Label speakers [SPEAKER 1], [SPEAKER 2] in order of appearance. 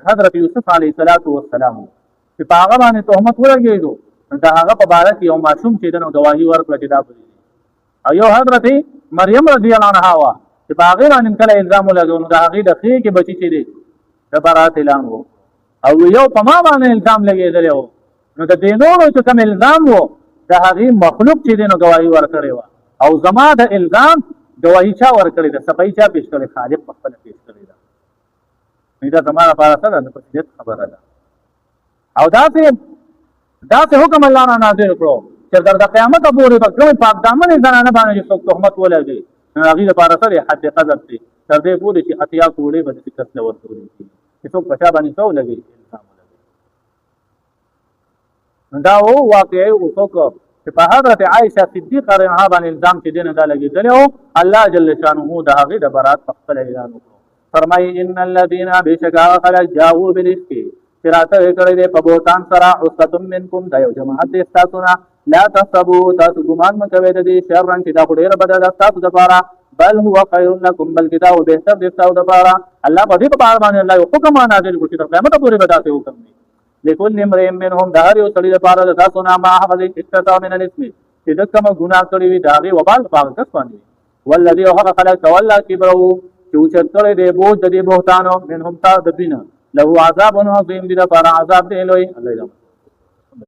[SPEAKER 1] حضرت یوسف علیه السلام چې په هغه باندې تهمت ولګېدو دا هغه په باره کې یو ماشوم چې دنو گواهی ورکړه چې دا بری او یو حضرت مریم رضی الله عنها وا چې په هغه باندې کله الزام ولګو نو دا هغه د خې کې بچی چې دی د برات اعلان وو او یو په ما باندې الزام لګېدل وو نو د دینونو چې کوم الزام وو دا هغه مخلوق چې دنو گواهی ورکړي وا او زما د الزام گواهی چا ورکړي دا صفای چا پیش کړي خالق په خپل پیش کړي دا زماره لپاره څه ده په خبره ده او دا څه حکم الله نه نازل کړو چې د قیامت پورې په کوم پاک دامن زنانه باندې چې څوک تهمت ولګي هغه لپاره څه حد قذف دي تر دې پورې چې اتیا کوړې به د کس له ورکړي چې څوک پچا باندې څو لګي دا او واقعي او څوک چې په حضرت عائشه صدیقه رضی الله عنها باندې الزام چې دین دا لګیدل او الله جل شانه د هغه د برات په خپل اعلان وکړ فرمای ان الذين بشکا خلق جاءوا بالافك فراته کړي د په بوتان سره عصتم منکم د یو جماعت تاسو نه لا تحسبوا تاسو ګمان مکوئ د دې شر رنګ چې دا ډېر بدل تاسو لپاره بل هو خير لكم بل کتاب بهتر دي تاسو لپاره الله په دې په اړه باندې الله یو حکم نازل کړی تر قیامت پورې بداته حکم دی لكل امرئ منهم دار یو سړي لپاره تاسو نه ما حفظ استطاع من الاسم چې د کوم ګناه کړی وي دا غي وبال پاک کس باندې والذي هو خلق تولى كبره چې چرته دې بوج دې بهتانو منهم تا د بنا له عذاب عظیم دې لپاره عذاب دی لوی الله